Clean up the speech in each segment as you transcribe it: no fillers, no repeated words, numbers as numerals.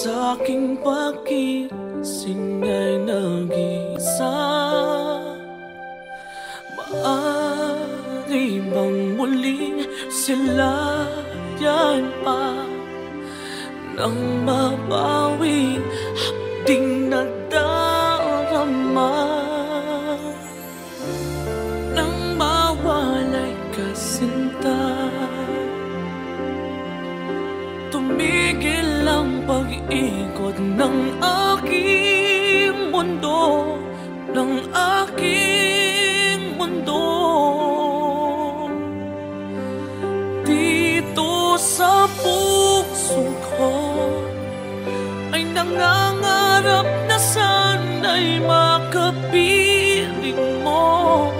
sa'king pagising ay nag-iisa. Maaari bang muling silayan pa nang mabawing hapding nadarama, nang mawalay ka sinta? Tumigil ang pag-ikot ng aking mundo, ng aking mundo. Dito sa puso ko ay nangangarap na sana'y makapiling mo.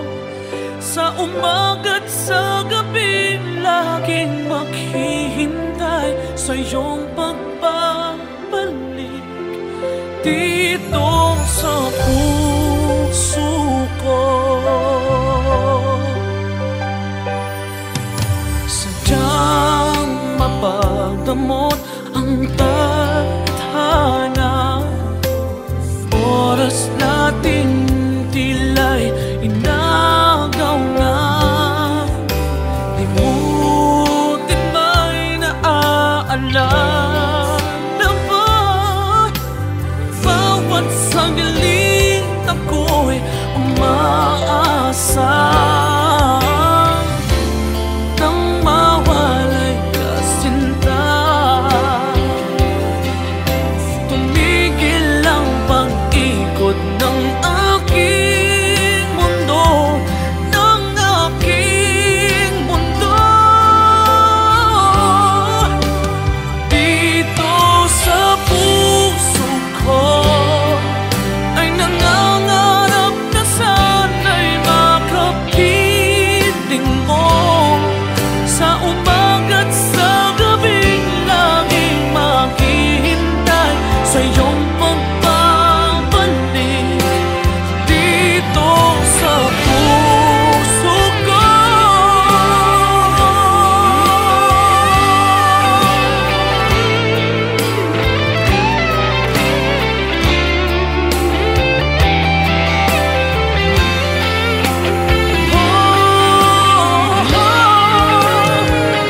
Sa umaga't sa gabi laging maghihintay sa iyong pagbabalik dito sa puso ko. Sadyang mapagdamot ang tadhana, oras natin tila'y inagaw na. Limutin ba'y naaalala ba? Bawat sandali ako'y umaasa nang mawalay ka sinta. Tumigil ang pag-ikot ng aking mundo, ng aking mundo. Dito sa puso ko ay nangangarap na sana'y makapiling mo. Sa umaga't sa gabing laging maghihintay sa iyong pagbabalik dito sa puso ko.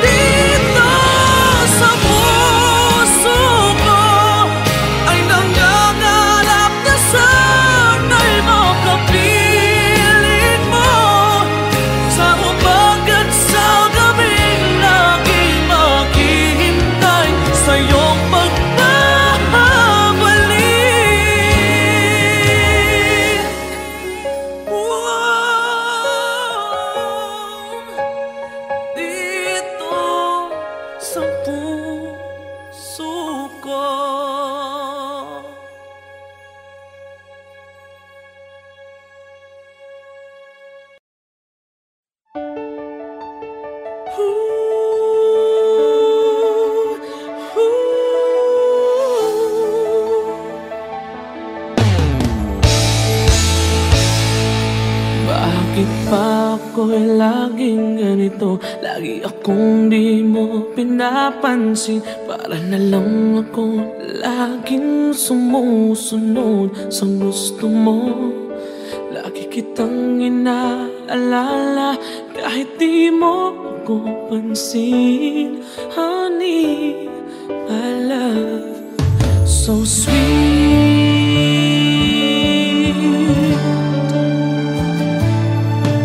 Dito sa puso ko ay nangangarap na sana'y makapiling mo. Sa umaga't sa gabing laging maghihintay sa iyong pagbabalik. Dito sa puso ko. Bakit ba ako'y laging ganito? Lagi akong di mo pinapansin. Para na lang ako laging sumusunod sa gusto mo. Lagi kitang inaalala kahit di mo ako pansin. Honey, my love, so sweet.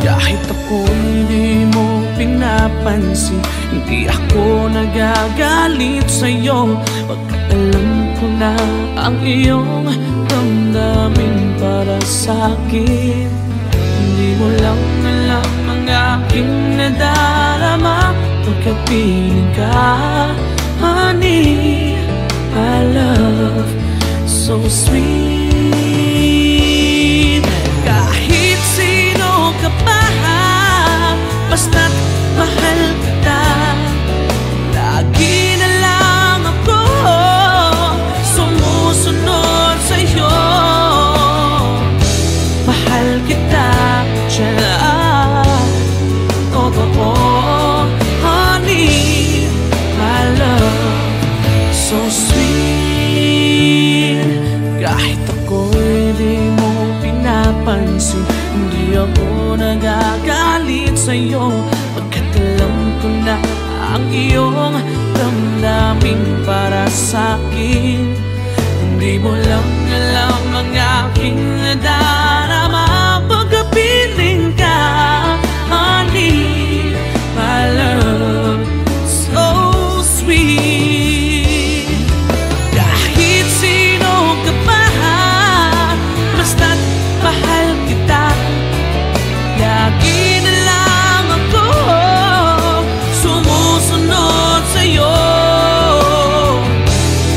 Kahit ako'y di mo pinapansin, hindi ako nagagalit sa'yo. Pagkat alam ko na ang iyong damdamin para sa'kin. Hindi mo lang alam ang aking nadarama pagkapiling ka. Honey, my love, so sweet. Kahit sino ka pa, basta't mahal kita. Lagi na lang ako sumusunod sa'yo. Mahal kita dyan, totoo. Honey, my love, so sweet. Kahit ako'y di mo pinapansin, hindi ako nagagalit sa'yo, pagkat alam ko na ang iyong damdamin para sa'kin. Hindi mo lang alam ang aking nadarama pagkapiling ka, honey, my love, so sweet. Kahit sino ka pa, basta't mahal kita, lagi na lang ako sumusunod sa'yo.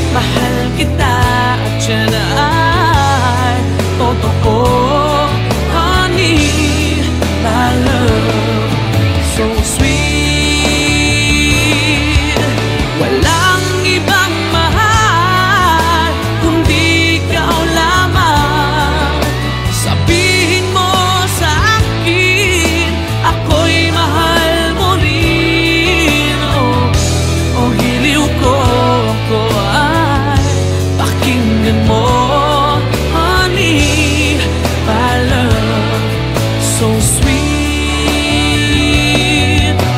Mahal kita at yan ay totoo, honey, my love, so sweet. Walang ibang mahal kundi ikaw lamang. Sabihin mo sa akin, ako'y mahal mo rin. Oh, hiliw ko, ako ay pakinggan mo, honey, my love, so sweet,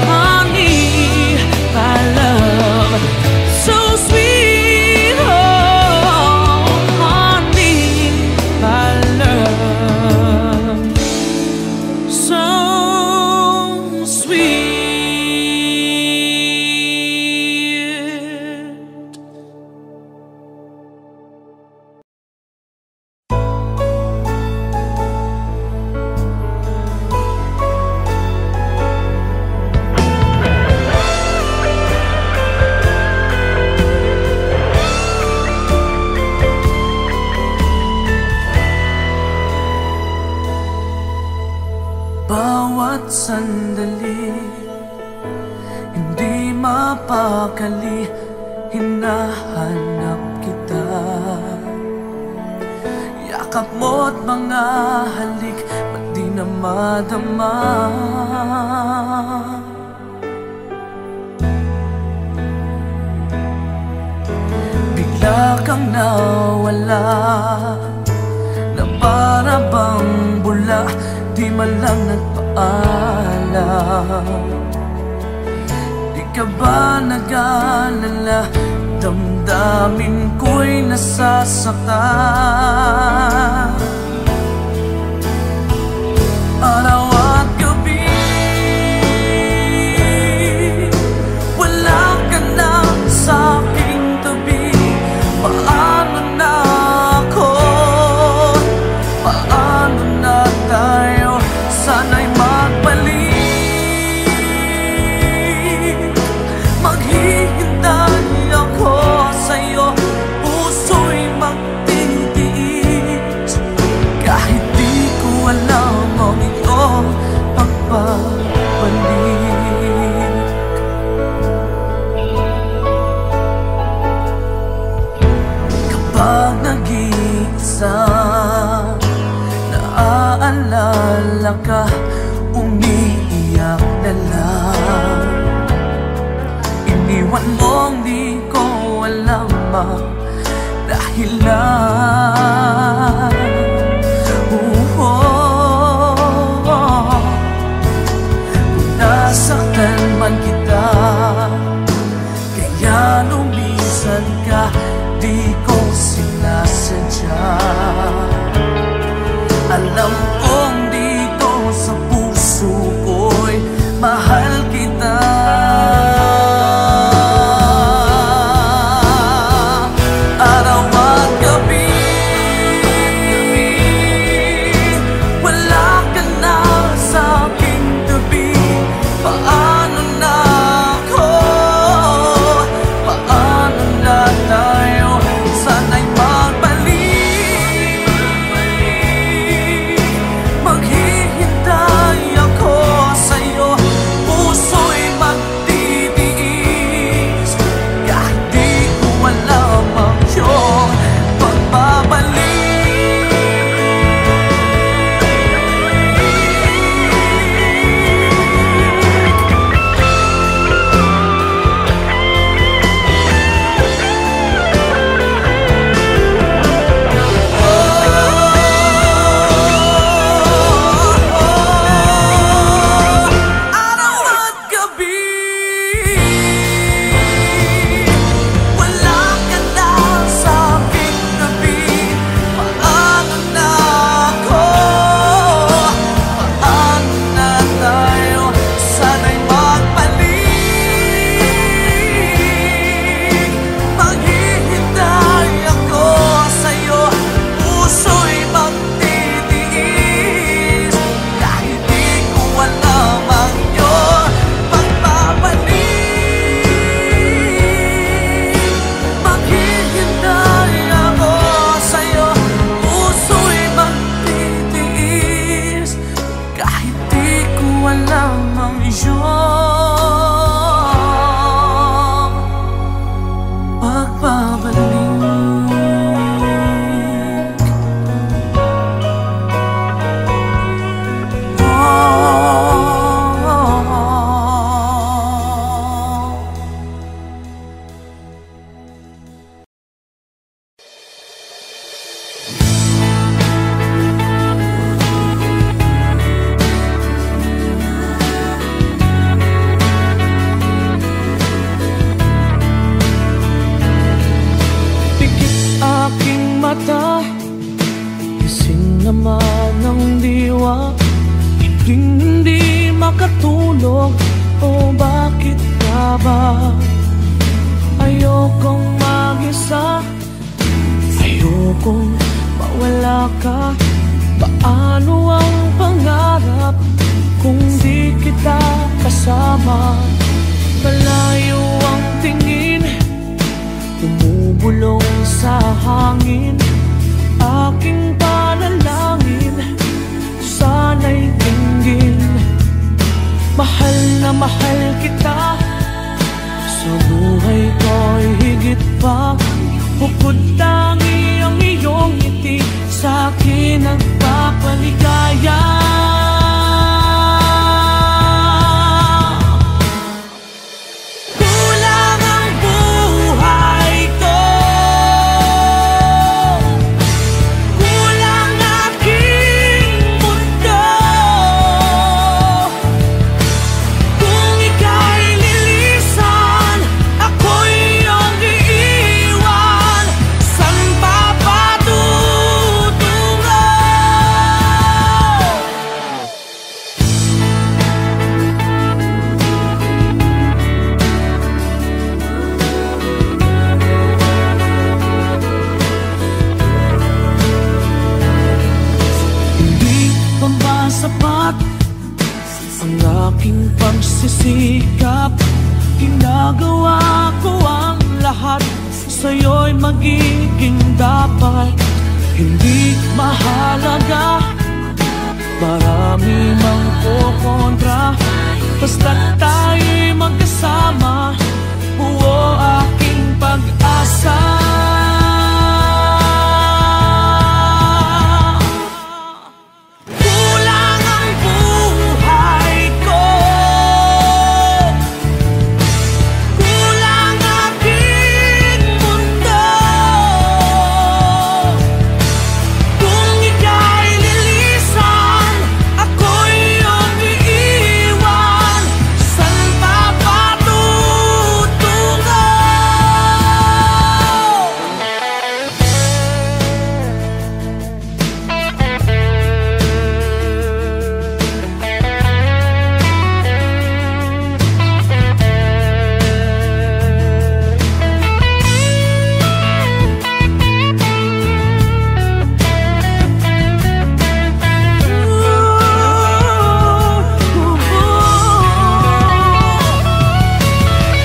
honey, my love, so sweet, oh, honey, my love, so sweet. Bawat sandali, hindi mapakali, hinahanap kita. Yakap mo't mga halik, ba't di na madama? Bigla kang nawala, na para bang bula, di man lang nagpaalam. Di ka ba nag-alala, damdamin ko'y nasasaktan. Araw at gabi, wala ka na sa aking tabi. Paano na ako? Paano na tayo? Sana'y magbalik. Maghihintay ako sa'yo, puso'y magtitiis. Kahit di ko alam ang iyong pagbabalik. Kapag nag-iisa, naaalala ka, umiiyak na lang. Iniwan mong di ko alam ang dahilan. Kung nasaktan man kita, kaya lumisan ka, di ko sinasadya. Alam kong dito sa puso ko'y mahal kita. sama ng diwa, hindi makatulog. O bakit ka ba? Ayokong mag-isa, ayokong mawala ka. Paano ang pangarap kung di kita kasama? Malayo ang tingin, bumubulong sa hangin. Aking panalangin, sana'y tinggil. Mahal na mahal kita, sa buhay ko'y higit pa. Bukod tangi ang iyong ngiti, sa'kin nagpapaligaya. Kulang ang buhay ko, kulang aking mundo. Kung ika'y lilisan, ako'y iyong iiwan. San pa patutungo? Hindi pa ba sapat ang aking pagsisikap? Ginagawa ko ang lahat, sa'yo'y magiging dapat. Hindi mahalaga, marami mang kukontra. Basta't tayo'y magkasama, buo aking pag-asa. Kulang ang buhay ko, kulang aking mundo. Kung ika'y lilisan, ako'y iyong iiwan. San pa patutungo?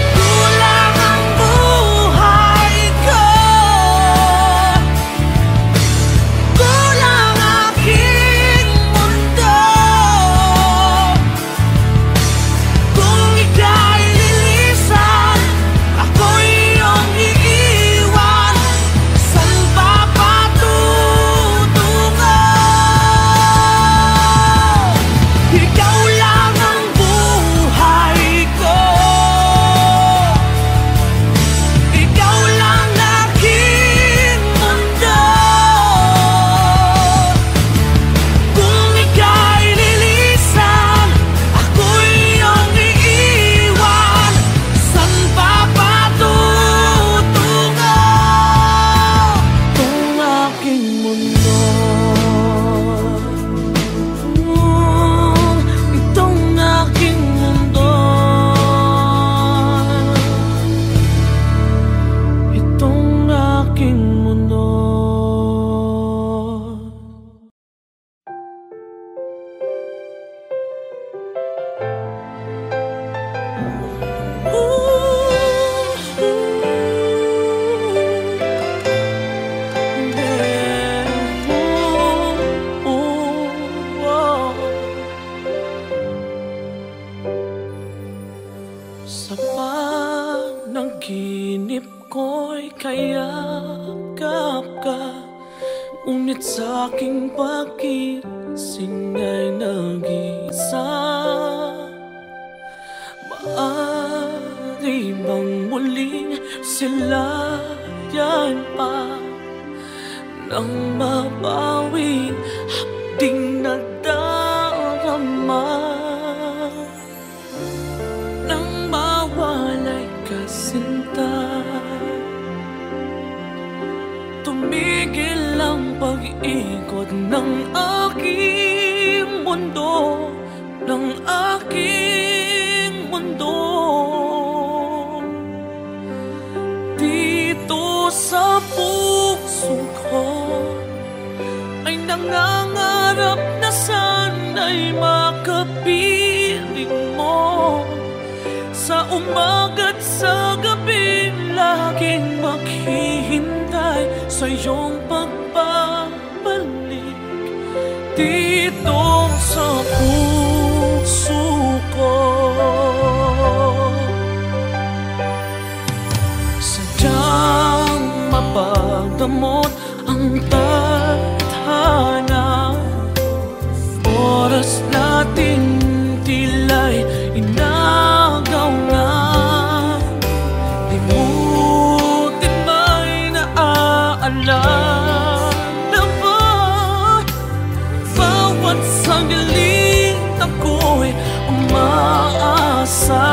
Kulang ang buhay ko, kulang aking mundo. Kung ika'y lilisan, ako'y iyong iiwan. San pa patutungo? Ikaw lang ang buhay ko, ikaw lang aking mundo. Kung ika'y lilisan, ako'y iyong iiwan. San pa patutungo? Itong aking mundo, itong aking mundo, itong aking mundo. Sa panaginip ko'y kayakap ka, ngunit sa aking pagising ay nag-isa. Maaari bang muling silayan pa nang mabawi hapding nadarama? Nang mawalay ka sinta, tumigil ang pag-ibig ikot ng aking mundo, ng aking mundo. Dito sa puso ko ay nangangarap na sana'y makapiling mo. Sa umaga't sa gabi, laging maghihintay sa iyong pagbabalik. Dito sa puso ko, sadyang mapagdamot ang tadhana. Oras natin tila'y inagaw na. Limutin may naaalala ba? Bawat sandali ako'y umaasa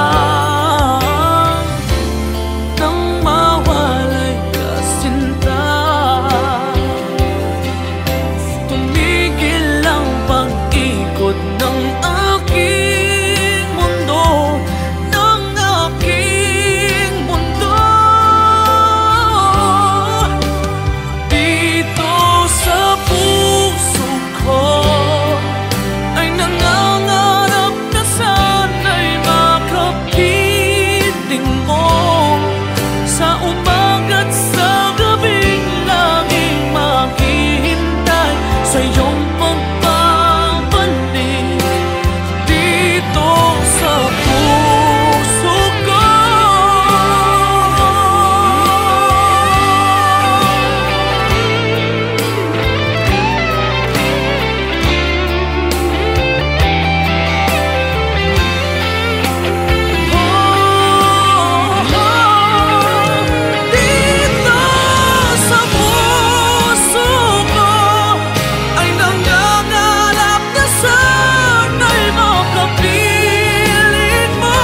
nang mawalay ka sinta. Tumigil ang pag-ikot ng aking mundo, ng aking mundo. Dito sa puso ko ay nangangarap na sana'y makapiling mo. Sa umaga't sa gabing laging maghihintay sa iyong pagbabalik. Dito sa puso ko, dito sa puso ko ay nangangarap na sana'y makapiling mo.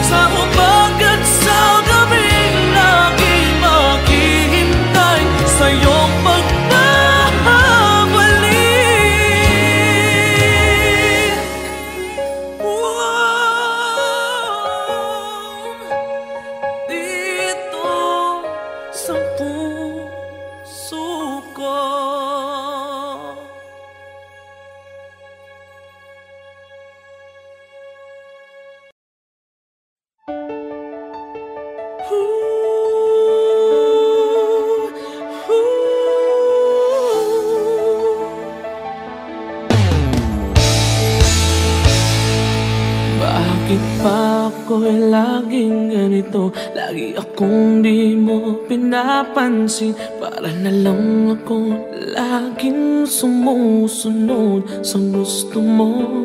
Sa umaga't sa gabing laging maghihintay sa iyong pagbabalik. Dito sa puso ko. Bakit pa ako'y laging ganito? Lagi akong di mo pinapansin. Para na lang ako laging sumusunod sa gusto mo.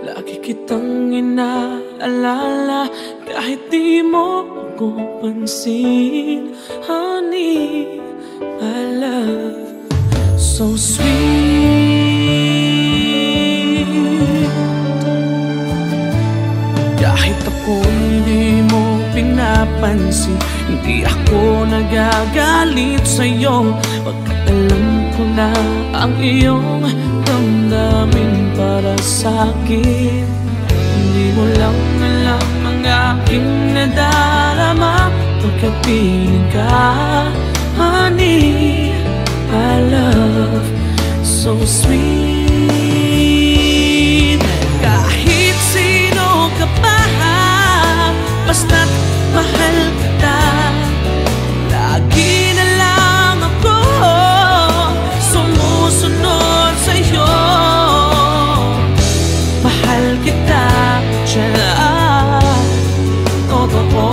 Lagi kitang inaalala kahit di mo ako pansin. Honey, my love, so sweet. Kahit ako hindi mo pinapansin, hindi ako nagagalit sa'yo. Pagkat alam ko na ang iyong damdamin para sa'kin. Hindi mo lang alam ang aking nadarama pagkapiling ka. Honey, my love, so sweet. Kahit sino ka pa, basta't mahal kita. Lagi na lang ako sumusunod sa'yo. Mahal kita dyan, totoo.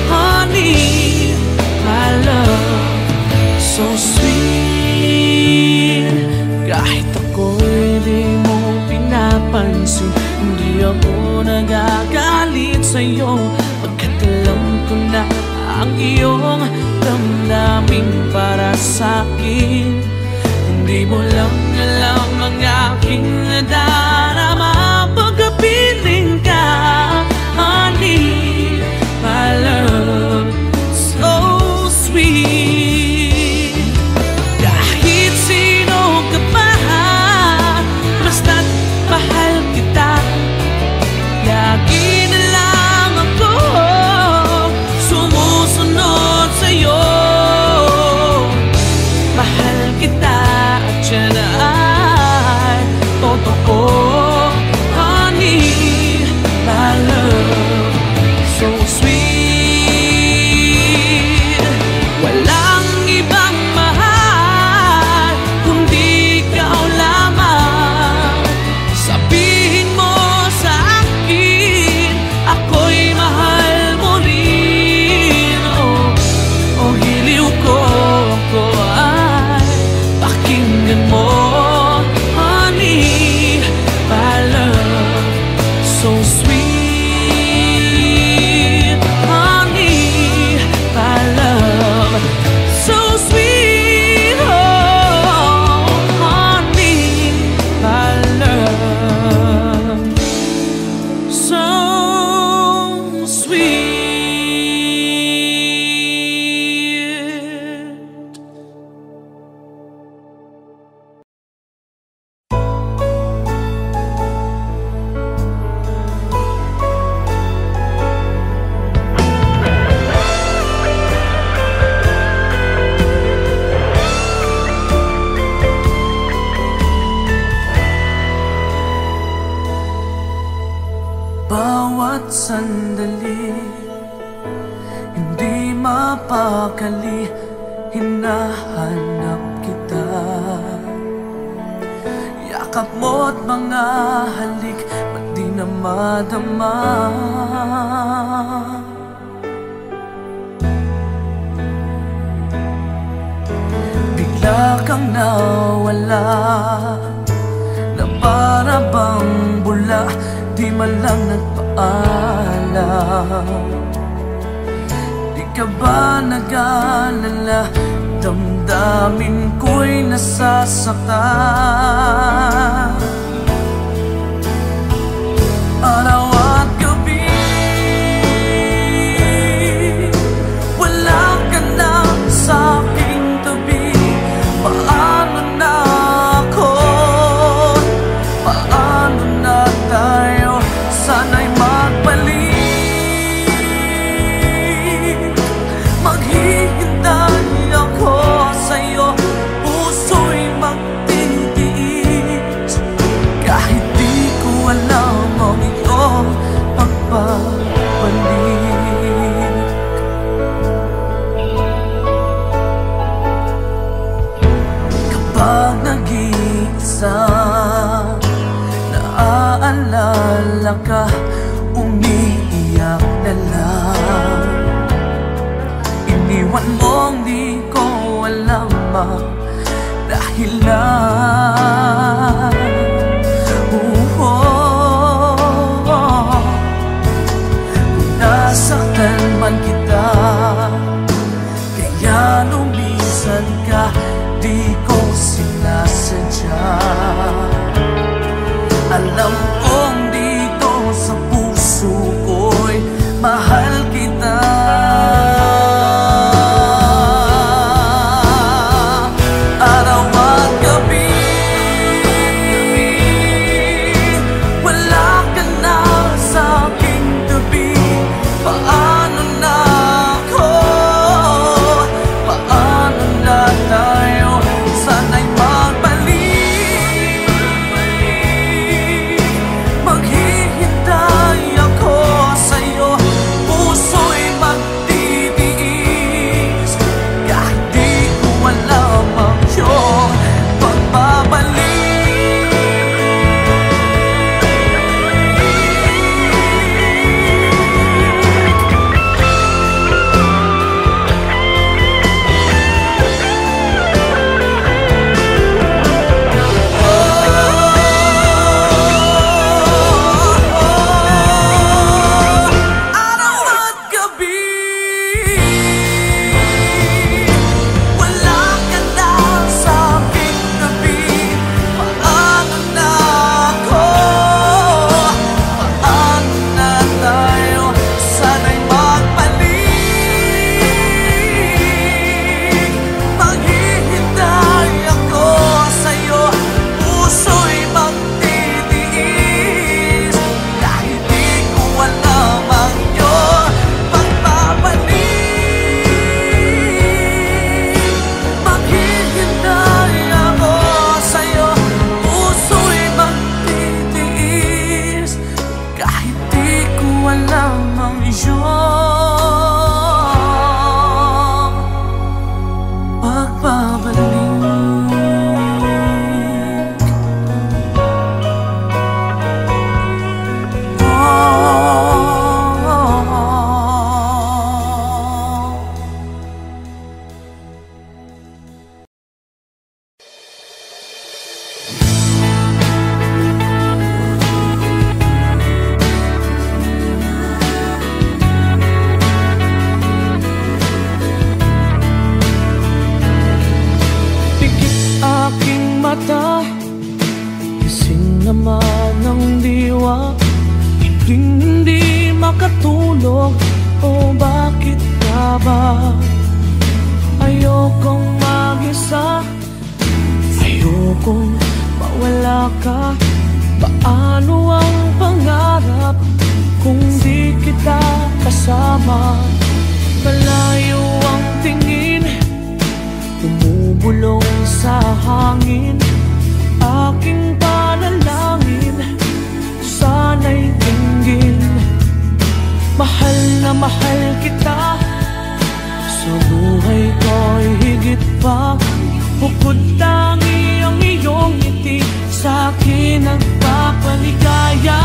Honey, my love, so sweet. Kahit ako'y di mo pinapansin, hindi ako nagagalit sa'yo. Pagkat alam ko na ang iyong damdamin para sa'kin. Hindi mo lang alam ang aking nadarama pagkapiling ka. Honey, my love, so sweet. Kahit sandali, hindi mapakali, hinahanap kita. Yakap mo't mga halik, ba't di na madama? Bigla kang nawala, na para bang bula, di man lang nagpaalam. Di ka ba nag-alala, damdamin ko'y nasasaktan. Araw at gabi, wala ka na sa aking tabi. Paano na ako? Paano na tayo? Sana'y magbalik. Maghihintay ako sa'yo, puso'y magtitiis. Kahit di ko alam ang iyong pagbabalik. Kapag nag-iisa, naaalala ka, umiiyak na lang. Iniwan mong di ko alam ang dahilan. Kung nasaktan man kita, kaya lumisan ka, di ko sinasadya. Alam kong dito sa puso ko'y mahal kita. Araw at gabi, wala ka na sa aking tabi. Paano na ako? Paano na tayo? Sana'y magbalik. Maghihintay ako sa'yo, puso'y magtitiis. Kahit di ko alam ang iyong pagbabalik. Araw at gabi, wala ka na sa aking tabi. Paano na ako? Paano na tayo? Sana'y magbalik. Maghihintay ako sa'yo, puso'y magtitiis. Kahit di ko alam ang iyong pagbabalik. Maghihintay ako sa'yo, puso'y magtitiis. Kahit di ko alam ang iyong pagbabalik. Pikit aking mata, gising naman ang diwa. Hindi makatulog, o bakit ka ba? Ayokong mag-isa, ayokong mawala ka. Paano ang pangarap kung di kita kasama? Malayo ang tingin, bumubulong sa hangin. Aking panalangin, sana'y tinggin. na mahal kita. Sa buhay ko'y higit pa, bukod tangi ang iyong ngiti, sa'kin nagpapaligaya.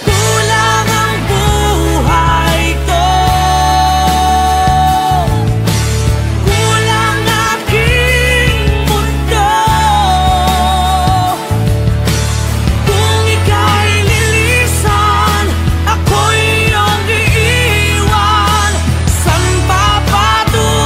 Kulang ang buhay ko, kulang aking mundo. Kung ika'y lilisan, ako'y iyong iiwan. San pa patutungo?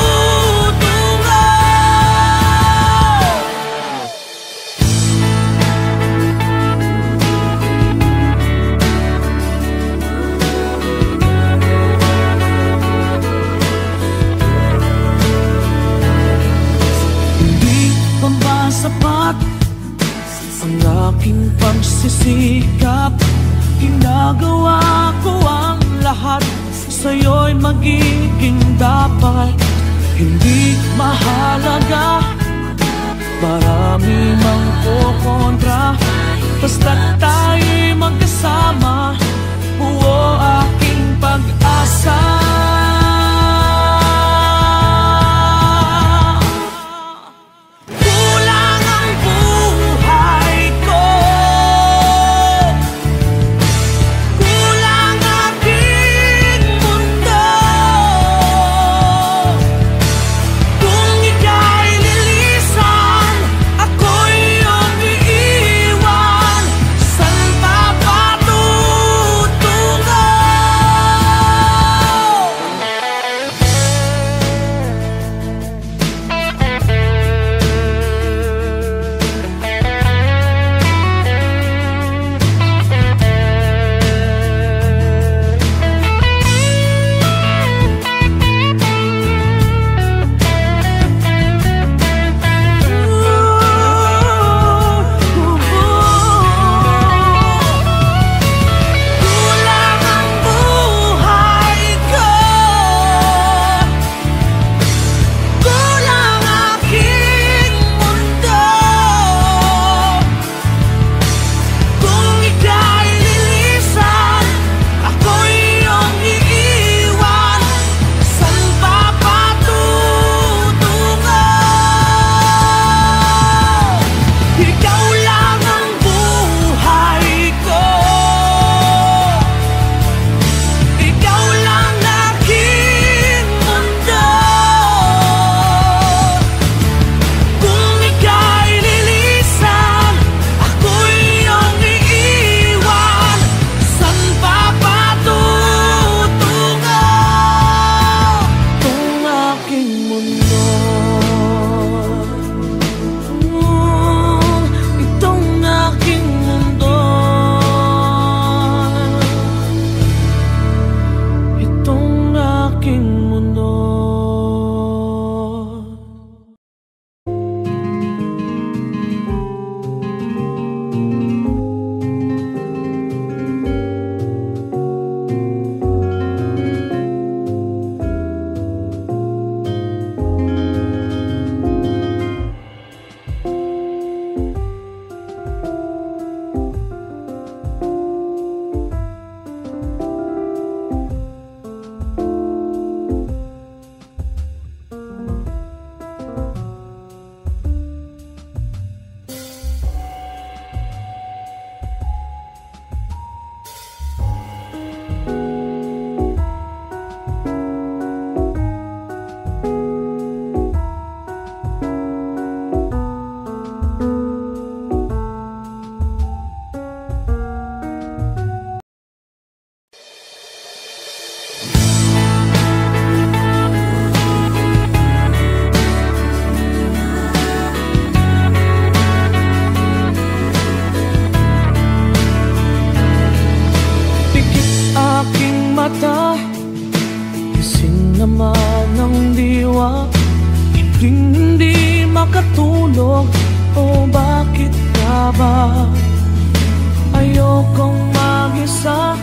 Hindi pa ba sapat ang aking pagsisikap? Ginagawa ko ang lahat, sa'yo'y magiging dapat. Hindi mahalaga, marami mang kukontra, basta't tayo'y magkasama, buo aking pag-asa. Kulang ang buhay ko, kulang aking mundo. Kung ika'y lilisan, ako'y iyong iiwan. San pa patutungo? Kulang ang buhay ko, kulang aking mundo. Kung ika'y lilisan, ako'y iyong iiwan. San pa patutungo? Ikaw lang ang buhay ko, ikaw lang aking mundo. Kung ika'y lilisan, ako'y iyong iiwan. San pa patutungo? Itong aking mundo, itong aking mundo, itong aking mundo. Hindi makatulog, o bakit nga ba? Ayokong mag-isa,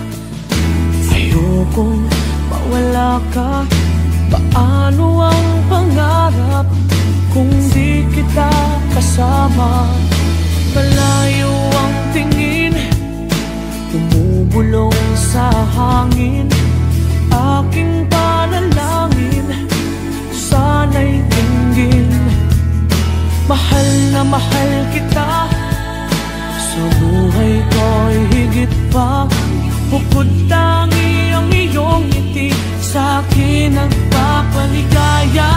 ayokong mawala ka. Paano ang pangarap kung di kita kasama? Malayo ang tingin, bumubulong sa hangin. Aking panalangin, sana'y tinggin. Mahal na mahal kita, sa buhay ko'y higit pa. Bukod tangi ang iyong ngiti, sa'kin nagpapaligaya.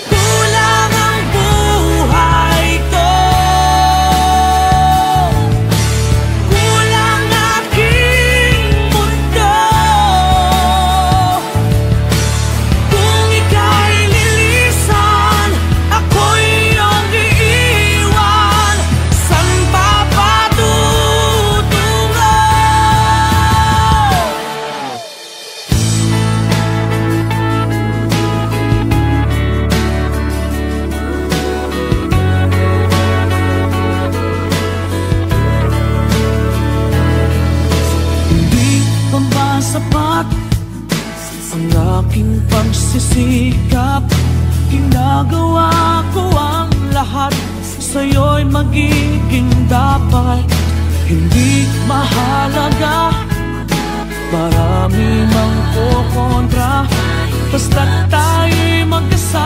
Kulang ang buhay ko, kulang aking mundo. Kung ika'y lilisan, ako'y iyong iiwan. San ba patutungo? Hindi pa ba sapat ang aking pagsisikap? Ginagawa ko ang lahat, sa'yo'y magiging dapat. Hindi mahalaga, marami mang kukontra, basta't tayo'y magkasama.